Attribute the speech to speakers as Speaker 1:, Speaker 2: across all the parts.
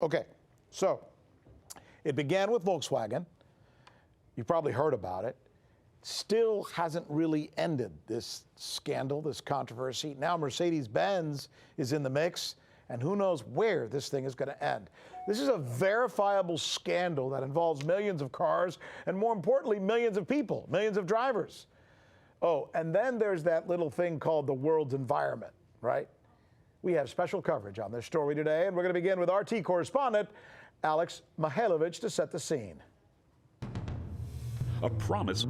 Speaker 1: Okay, so it began with Volkswagen. You probably heard about it. Still hasn't really ended, this scandal, this controversy. Now Mercedes-Benz is in the mix, and who knows where this thing is going to end. This is a verifiable scandal that involves millions of cars and, more importantly, millions of people, millions of drivers. Oh, and then there's that little thing called the world's environment, right? We have special coverage on this story today, and we're going to begin with RT correspondent Alex Mihailovich to set the scene.
Speaker 2: A promise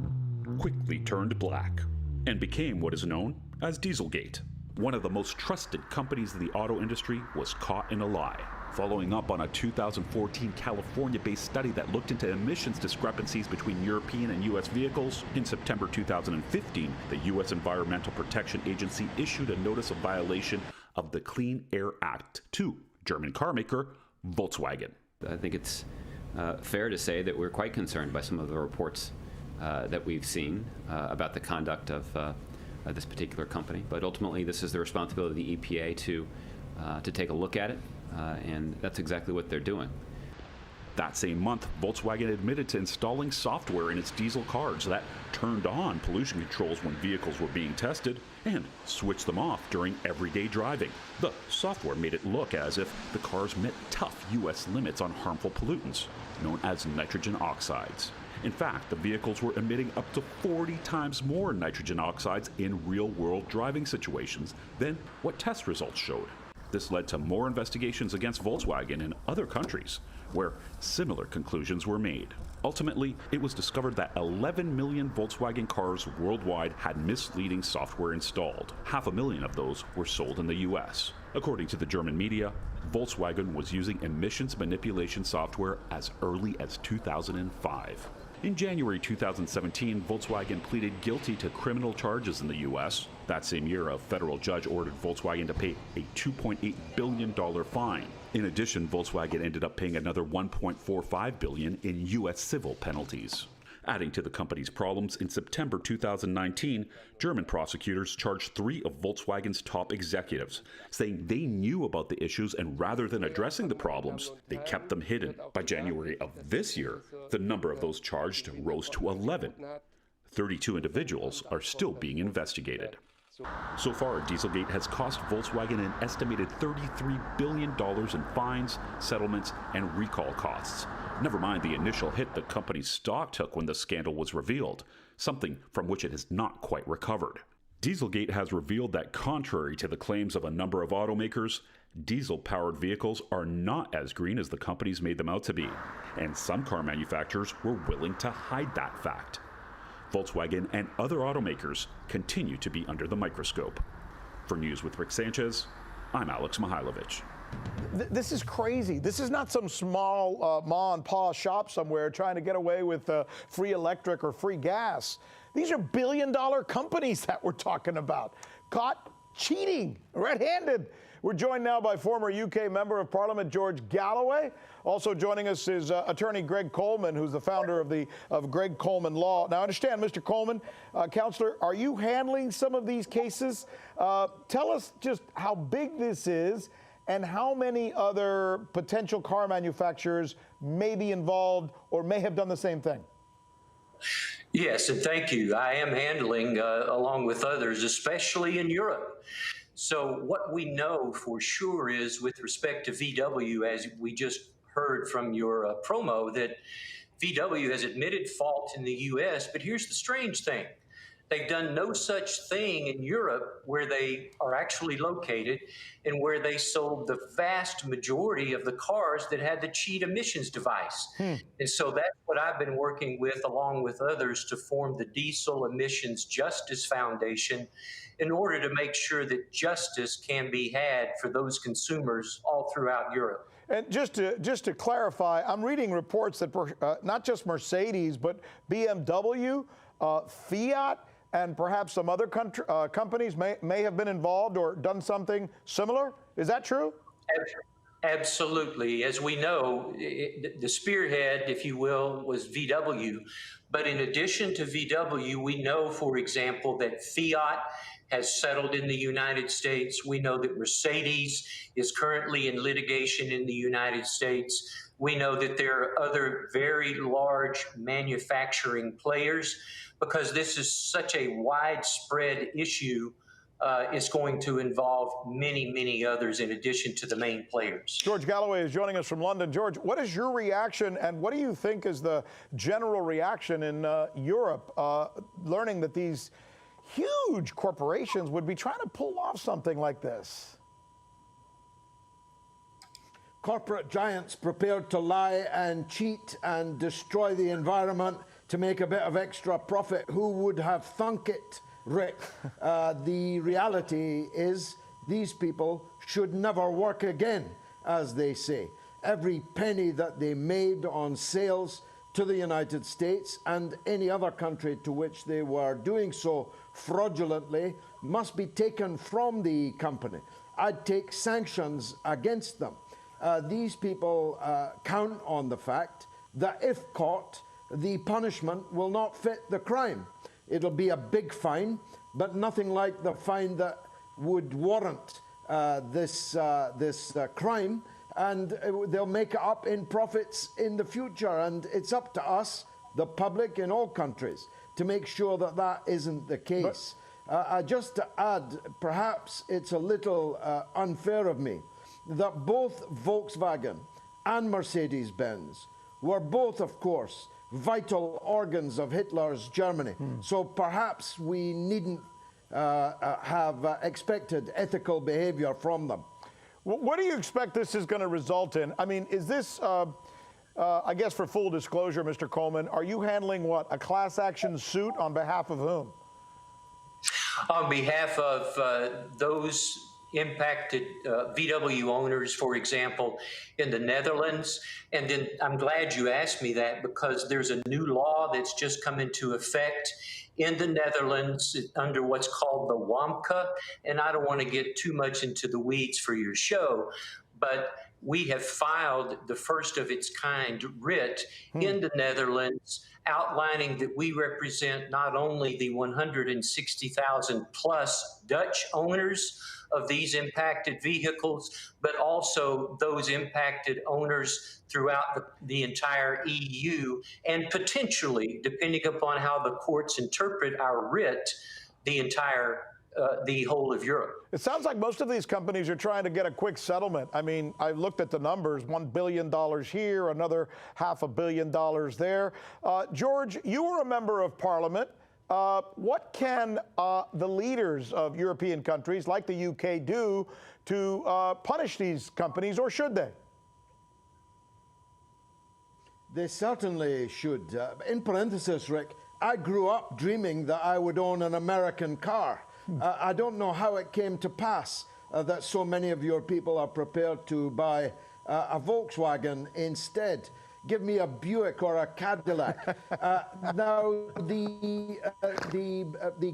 Speaker 2: quickly turned black and became what is known as Dieselgate. One of the most trusted companies in the auto industry was caught in a lie. Following up on a 2014 California-based study that looked into emissions discrepancies between European and U.S. vehicles, in September 2015, the U.S. Environmental Protection Agency issued a notice of violation of the Clean Air Act to German carmaker Volkswagen.
Speaker 3: I think it's fair to say that we're quite concerned by some of the reports that we've seen about the conduct of this particular company. But ultimately, this is the responsibility of the EPA to take a look at it, and that's exactly what they're doing.
Speaker 2: That same month, Volkswagen admitted to installing software in its diesel cars that turned on pollution controls when vehicles were being tested and switched them off during everyday driving. The software made it look as if the cars met tough U.S. limits on harmful pollutants, known as nitrogen oxides. In fact, the vehicles were emitting up to 40 times more nitrogen oxides in real-world driving situations than what test results showed. This led to more investigations against Volkswagen in other countries, where similar conclusions were made. Ultimately, it was discovered that 11 million Volkswagen cars worldwide had misleading software installed. 500,000 of those were sold in the U.S. According to the German media, Volkswagen was using emissions manipulation software as early as 2005. In January 2017, Volkswagen pleaded guilty to criminal charges in the U.S. That same year, a federal judge ordered Volkswagen to pay a $2.8 billion fine. In addition, Volkswagen ended up paying another $1.45 billion in U.S. civil penalties. Adding to the company's problems, in September 2019, German prosecutors charged 3 of Volkswagen's top executives, saying they knew about the issues and rather than addressing the problems, they kept them hidden. By January of this year, the number of those charged rose to 11. 32 individuals are still being investigated. So far, Dieselgate has cost Volkswagen an estimated $33 billion in fines, settlements, and recall costs. Never mind the initial hit the company's stock took when the scandal was revealed, something from which it has not quite recovered. Dieselgate has revealed that contrary to the claims of a number of automakers, diesel-powered vehicles are not as green as the companies made them out to be, and some car manufacturers were willing to hide that fact. Volkswagen and other automakers continue to be under the microscope. For News with Rick Sanchez, I'm Alex Mihailovich.
Speaker 1: This is crazy. This is not some small ma and pa shop somewhere trying to get away with free electric or free gas. These are billion-dollar companies that we're talking about, caught cheating, red-handed. We're joined now by former UK Member of Parliament George Galloway. Also joining us is attorney Greg Coleman, who's the founder of Greg Coleman Law. Now, understand, Mr. Coleman, Counselor, are you handling some of these cases? Tell us just how big this is and how many other potential car manufacturers may be involved or may have done the same thing.
Speaker 4: Yes, and thank you. I am handling, along with others, especially in Europe. So what we know for sure is with respect to VW, as we just heard from your promo, that VW has admitted fault in the U.S., but here's the strange thing. They've done no such thing in Europe, where they are actually located and where they sold the vast majority of the cars that had the cheat emissions device. And so that's what I've been working with, along with others, to form the Diesel Emissions Justice Foundation in order to make sure that justice can be had for those consumers all throughout Europe.
Speaker 1: And just to clarify, I'm reading reports that not just Mercedes, but BMW, Fiat, and perhaps some other companies may have been involved or done something similar. Is that true?
Speaker 4: Absolutely. As we know, the spearhead, if you will, was VW. But in addition to VW, we know, for example, that Fiat has settled in the United States. We know that Mercedes is currently in litigation in the United States. We know that there are other very large manufacturing players. Because this is such a widespread issue, it's going to involve many, many others in addition to the main players.
Speaker 1: George Galloway is joining us from London. George, what is your reaction, and what do you think is the general reaction in Europe, learning that these huge corporations would be trying to pull off something like this?
Speaker 5: Corporate giants prepared to lie and cheat and destroy the environment to make a bit of extra profit. Who would have thunk it, Rick? The reality is these people should never work again, as they say. Every penny that they made on sales to the United States and any other country to which they were doing so fraudulently must be taken from the company. I'd take sanctions against them. These people count on the fact that if caught, the punishment will not fit the crime. It'll be a big fine, but nothing like the fine that would warrant this crime, and they'll make it up in profits in the future. And it's up to us, the public in all countries, to make sure that that isn't the case. Just to add, perhaps it's a little unfair of me, that both Volkswagen and Mercedes-Benz were both, of course, vital organs of Hitler's Germany. So perhaps we needn't have expected ethical behavior from them.
Speaker 1: What do you expect this is going to result in? I mean, is this, I guess for full disclosure, Mr. Coleman, are you handling what, a class action suit on behalf of whom?
Speaker 4: On behalf of those impacted VW owners, for example, in the Netherlands. And then I'm glad you asked me that, because there's a new law that's just come into effect in the Netherlands under what's called the WAMCA. And I don't want to get too much into the weeds for your show, but we have filed the first of its kind writ in the Netherlands, outlining that we represent not only the 160,000 plus Dutch owners of these impacted vehicles, but also those impacted owners throughout the entire EU, and potentially, depending upon how the courts interpret our writ, the whole of Europe.
Speaker 1: It sounds like most of these companies are trying to get a quick settlement. I mean, I looked at the numbers, $1 billion here, another $500 million there. George, you were a member of Parliament. What can the leaders of European countries like the UK do to punish these companies, or should they?
Speaker 5: They certainly should. In parenthesis, Rick, I grew up dreaming that I would own an American car. I don't know how it came to pass that so many of your people are prepared to buy a Volkswagen instead. Give me a Buick or a Cadillac. Now, the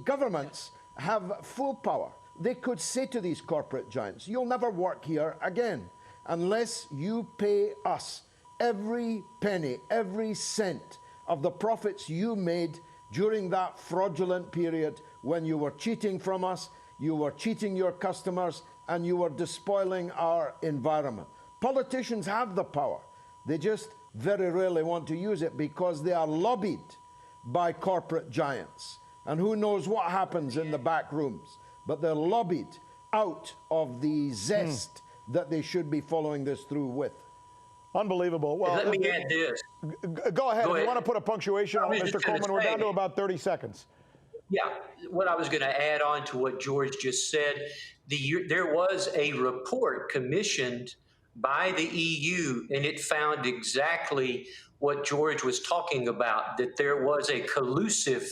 Speaker 5: governments have full power. They could say to these corporate giants, you'll never work here again unless you pay us every penny, every cent of the profits you made during that fraudulent period when you were cheating from us, you were cheating your customers, and you were despoiling our environment. Politicians have the power. They just very rarely want to use it because they are lobbied by corporate giants. And who knows what happens in the back rooms. But they're lobbied out of the zest that they should be following this through with.
Speaker 1: Unbelievable. Well,
Speaker 4: let me add this.
Speaker 1: Go ahead. If you want to put a punctuation on it, Mr. Coleman, we're down to about 30 seconds.
Speaker 4: Yeah, what I was going to add on to what George just said, there was a report commissioned by the EU, and it found exactly what George was talking about, that there was a collusive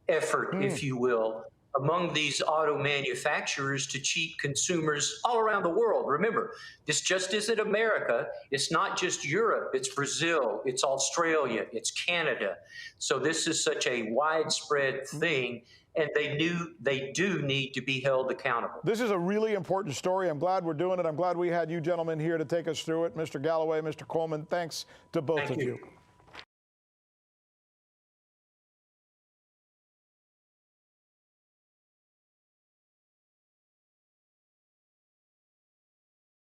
Speaker 4: effort, if you will, among these auto manufacturers to cheat consumers all around the world. Remember, this just isn't America. It's not just Europe. It's Brazil. It's Australia. It's Canada. So this is such a widespread thing, and they do need to be held accountable.
Speaker 1: This is a really important story. I'm glad we're doing it. I'm glad we had you gentlemen here to take us through it. Mr. Galloway, Mr. Coleman, thanks to both of you.